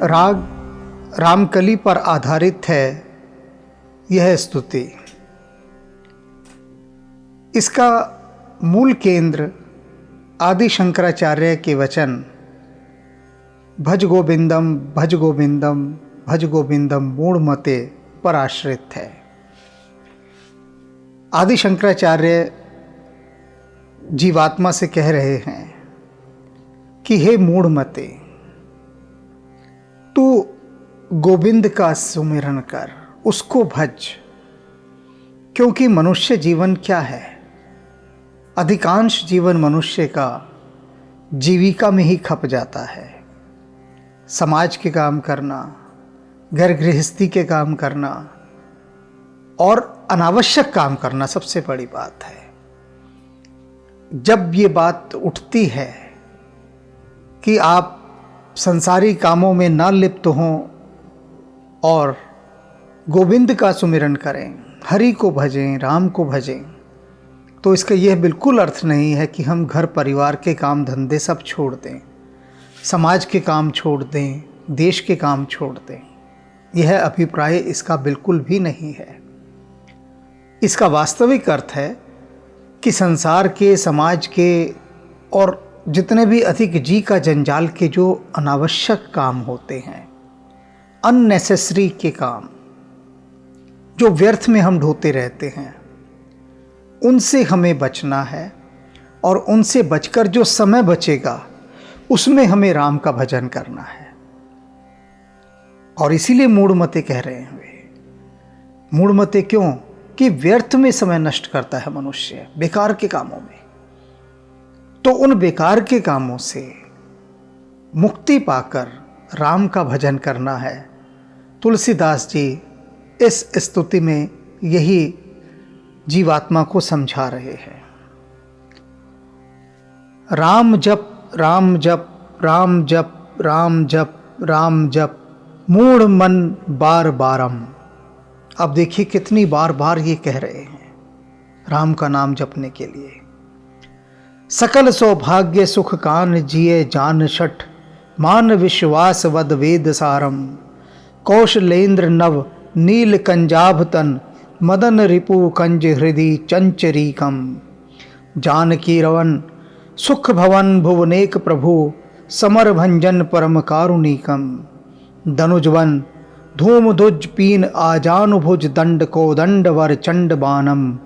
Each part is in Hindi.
राग रामकली पर आधारित है यह स्तुति। इसका मूल केंद्र आदि शंकराचार्य के वचन भज गोविंदम भज गोविंदम भज गोविंदम मूढ़मते पर आश्रित है। आदि शंकराचार्य जीवात्मा से कह रहे हैं कि हे मूढ़मते, तू गोविंद का सुमिरन कर, उसको भज। क्योंकि मनुष्य जीवन क्या है? अधिकांश जीवन मनुष्य का जीविका में ही खप जाता है। समाज के काम करना, घर गृहस्थी के काम करना और अनावश्यक काम करना सबसे बड़ी बात है। जब ये बात उठती है कि आप संसारी कामों में न लिप्त हों और गोविंद का सुमिरन करें, हरि को भजें, राम को भजें, तो इसका यह बिल्कुल अर्थ नहीं है कि हम घर परिवार के काम धंधे सब छोड़ दें, समाज के काम छोड़ दें, देश के काम छोड़ दें। यह अभिप्राय इसका बिल्कुल भी नहीं है। इसका वास्तविक अर्थ है कि संसार के, समाज के और जितने भी अधिक जी का जंजाल के जो अनावश्यक काम होते हैं, अननेसेसरी के काम जो व्यर्थ में हम ढोते रहते हैं, उनसे हमें बचना है। और उनसे बचकर जो समय बचेगा उसमें हमें राम का भजन करना है। और इसीलिए मूढ़मते कह रहे हैं वे। मूढ़मते क्यों? कि व्यर्थ में समय नष्ट करता है मनुष्य, बेकार के कामों में। तो उन बेकार के कामों से मुक्ति पाकर राम का भजन करना है। तुलसीदास जी इस स्तुति में यही जीवात्मा को समझा रहे हैं। राम जप राम जप राम जप राम जप राम जप मूढ़ मन बार बारम। अब देखिए कितनी बार बार ये कह रहे हैं राम का नाम जपने के लिए। सकल सौभाग्य सुख कान जिए जान शठ, मान विश्वास वद वेद सारम। कौशलेंद्र नव नील कंजाभ तन, मदन रिपु कंज हृदय चंचरीकम। जानकी रवन सुख भवन भुवनेक प्रभु, समर भंजन परम कारुणिकम। धनुजवन धूम धुज पीन आजानुभुज, दंड को दंड वर चंड बानम।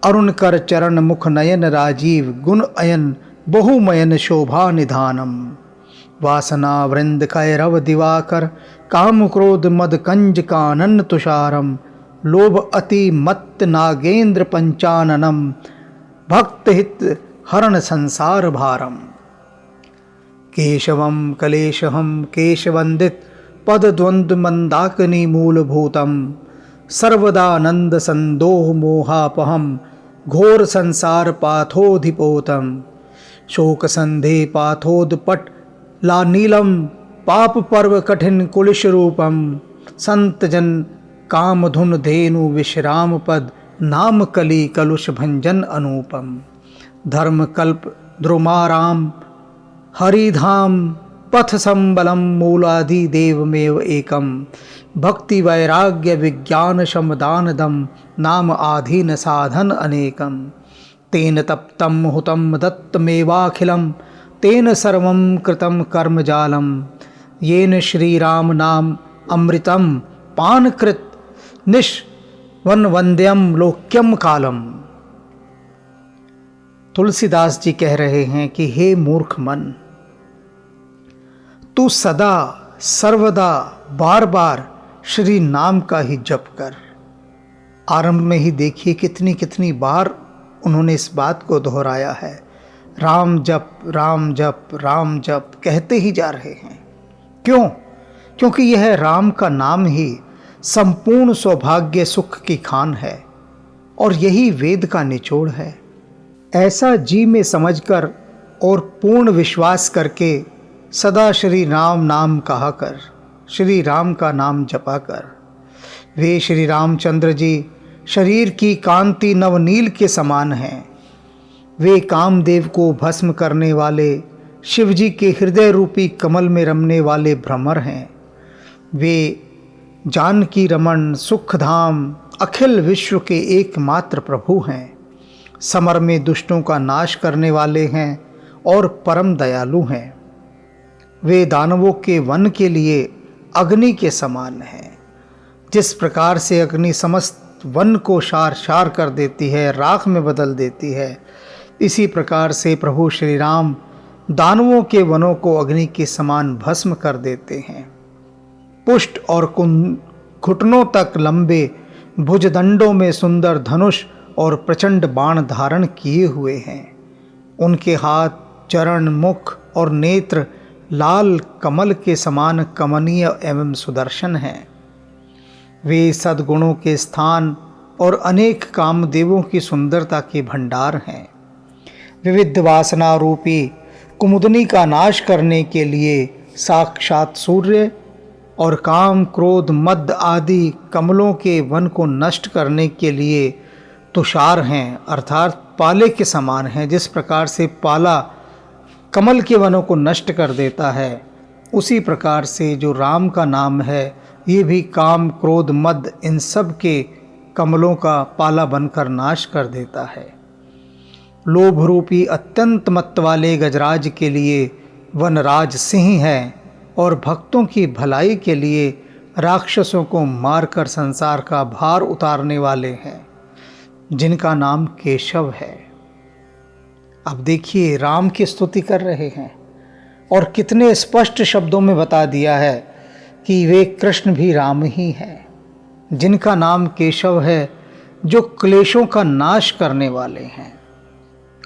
अरुण कर चरण मुख नयन राजीव, गुण अयन बहुमयन शोभा निधानम। वासना वृंद कैरव दिवाकर, काम क्रोध मद कंज कानन तुषारम। लोभ अति मत्त नागेंद्र पंचाननम, भक्त हित हरण संसार भारम। केशवम कलेशहम केशवंदित, पद द्वंद्व मंदाकिनी मूलभूतम। सर्वदानंद संदोह मोहापहम, घोर संसार पाथोधिपोतम। शोक संधे पाथोदपट लानीलम, पाप पर्व कठिन कुलिश रूपम। संत जन काम धुन धेनु विश्राम पद, नाम कली कलुष भंजन अनूपम। धर्म कल्प द्रुमाराम हरिधाम, पथ संबलम मूलादि देवमेव एकम। भक्ति वैराग्य विज्ञान शमदान दम, नाम आधीन साधन अनेकम। तेन तप्तम हुतम दत्तमेवाखिलम, तेन सर्वं कृतं कर्म जालम। येन श्री राम नाम अमृतम, पान कृत निष्वन वंद्यम लोक्यम कालम। तुलसीदास जी कह रहे हैं कि हे मूर्ख मन, तू सदा सर्वदा बार बार श्री नाम का ही जप कर। आरंभ में ही देखिए कितनी कितनी बार उन्होंने इस बात को दोहराया है। राम जप राम जप राम जप कहते ही जा रहे हैं। क्यों? क्योंकि यह राम का नाम ही संपूर्ण सौभाग्य सुख की खान है और यही वेद का निचोड़ है। ऐसा जी में समझकर और पूर्ण विश्वास करके सदा श्री राम नाम कहा कर, श्री राम का नाम जपा कर। वे श्री रामचंद्र जी शरीर की कांति नवनील के समान हैं। वे कामदेव को भस्म करने वाले शिवजी के हृदय रूपी कमल में रमने वाले भ्रमर हैं। वे जानकी रमण सुखधाम अखिल विश्व के एकमात्र प्रभु हैं। समर में दुष्टों का नाश करने वाले हैं और परम दयालु हैं। वे दानवों के वन के लिए अग्नि के समान हैं। जिस प्रकार से अग्नि समस्त वन को शार शार कर देती है, राख में बदल देती है, इसी प्रकार से प्रभु श्री राम दानवों के वनों को अग्नि के समान भस्म कर देते हैं। पुष्ट और घुटनों तक लंबे भुजदंडों में सुंदर धनुष और प्रचंड बाण धारण किए हुए हैं। उनके हाथ, चरण, मुख और नेत्र लाल कमल के समान कमनीय एवं सुदर्शन हैं। वे सद्गुणों के स्थान और अनेक कामदेवों की सुंदरता के भंडार हैं। विविध वासना रूपी कुमुदनी का नाश करने के लिए साक्षात सूर्य और काम, क्रोध, मद आदि कमलों के वन को नष्ट करने के लिए तुषार हैं, अर्थात पाले के समान हैं। जिस प्रकार से पाला कमल के वनों को नष्ट कर देता है, उसी प्रकार से जो राम का नाम है, ये भी काम, क्रोध, मद इन सब के कमलों का पाला बनकर नाश कर देता है। लोभ रूपी अत्यंत मत वाले गजराज के लिए वनराज सिंह है और भक्तों की भलाई के लिए राक्षसों को मारकर संसार का भार उतारने वाले हैं, जिनका नाम केशव है। अब देखिए, राम की स्तुति कर रहे हैं और कितने स्पष्ट शब्दों में बता दिया है कि वे कृष्ण भी राम ही हैं, जिनका नाम केशव है, जो क्लेशों का नाश करने वाले हैं।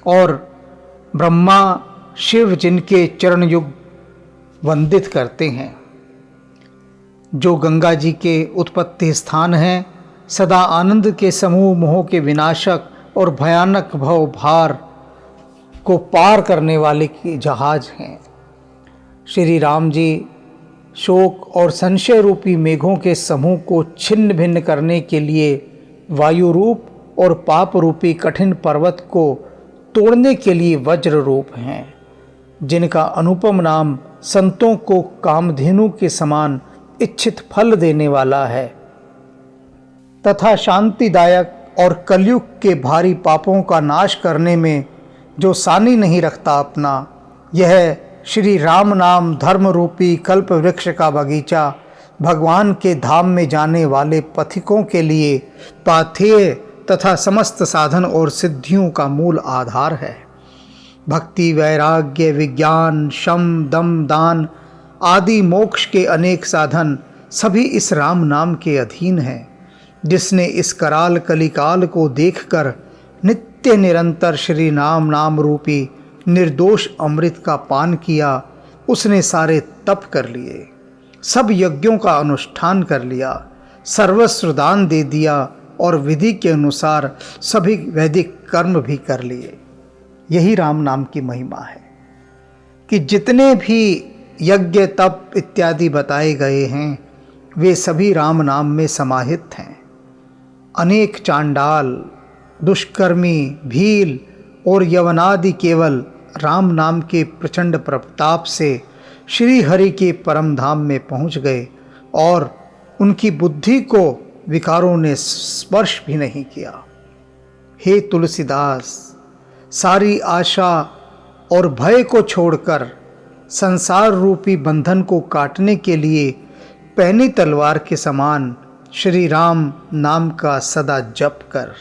और ब्रह्मा शिव जिनके चरण युग वंदित करते हैं, जो गंगा जी के उत्पत्ति स्थान हैं, सदा आनंद के समूह मोह के विनाशक और भयानक भव भार को पार करने वाले की जहाज हैं। श्री राम जी शोक और संशय रूपी मेघों के समूह को छिन्न भिन्न करने के लिए वायु रूप और पाप रूपी कठिन पर्वत को तोड़ने के लिए वज्र रूप हैं, जिनका अनुपम नाम संतों को कामधेनु के समान इच्छित फल देने वाला है, तथा शांतिदायक और कलयुग के भारी पापों का नाश करने में जो सानी नहीं रखता अपना, यह श्री राम नाम धर्म रूपी कल्प वृक्ष का बगीचा भगवान के धाम में जाने वाले पथिकों के लिए पाथेय तथा समस्त साधन और सिद्धियों का मूल आधार है। भक्ति, वैराग्य, विज्ञान, शम, दम, दान आदि मोक्ष के अनेक साधन सभी इस राम नाम के अधीन हैं। जिसने इस कराल कलिकाल को देखकर नित्य निरंतर श्री राम नाम रूपी निर्दोष अमृत का पान किया, उसने सारे तप कर लिए, सब यज्ञों का अनुष्ठान कर लिया, सर्वस्व दान दे दिया और विधि के अनुसार सभी वैदिक कर्म भी कर लिए। यही राम नाम की महिमा है कि जितने भी यज्ञ, तप इत्यादि बताए गए हैं, वे सभी राम नाम में समाहित हैं। अनेक चांडाल, दुष्कर्मी, भील और यवनादि केवल राम नाम के प्रचंड प्रताप से श्री हरि के परम धाम में पहुंच गए और उनकी बुद्धि को विकारों ने स्पर्श भी नहीं किया। हे तुलसीदास, सारी आशा और भय को छोड़कर संसार रूपी बंधन को काटने के लिए पैनी तलवार के समान श्री राम नाम का सदा जप कर।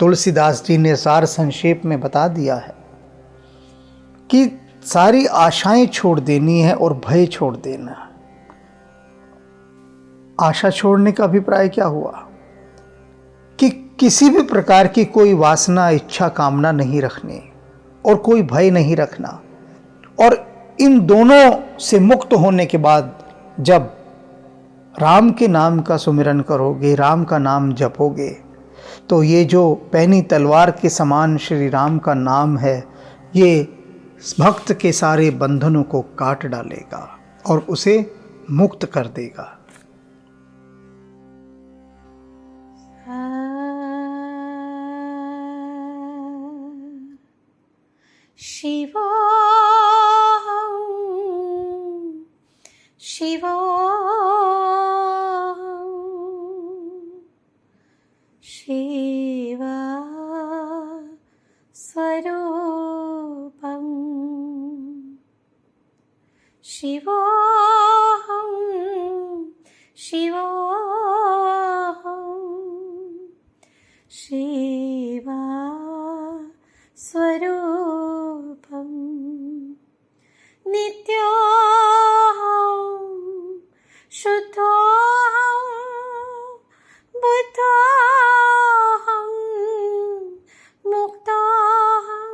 तुलसीदास जी ने सार संक्षेप में बता दिया है कि सारी आशाएं छोड़ देनी है और भय छोड़ देना है। आशा छोड़ने का अभिप्राय क्या हुआ कि किसी भी प्रकार की कोई वासना, इच्छा, कामना नहीं रखनी और कोई भय नहीं रखना। और इन दोनों से मुक्त होने के बाद जब राम के नाम का सुमिरन करोगे, राम का नाम जपोगे, तो ये जो पैनी तलवार के समान श्री राम का नाम है, ये भक्त के सारे बंधनों को काट डालेगा और उसे मुक्त कर देगा। शिवोऽहं शिवा स्वरूपम् शिवोऽहं शिवोऽहं शिवा स्वरूपम् नित्योऽहं शुद्धोऽहं बुद्धोऽहं मुक्तोऽहं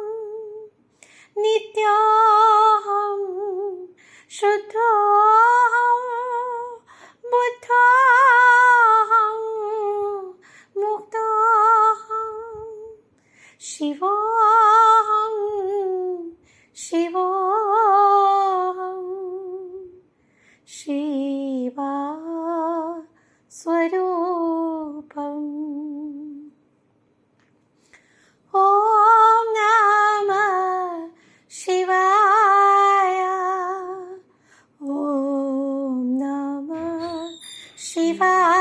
नित्योऽहं शुद्धोऽहं बुद्धोऽहं मुक्तोऽहं शिवोऽहं शिवोऽहं शिवा स्वरूपम् ॐ नमः शिवाय ॐ नमः शिवाय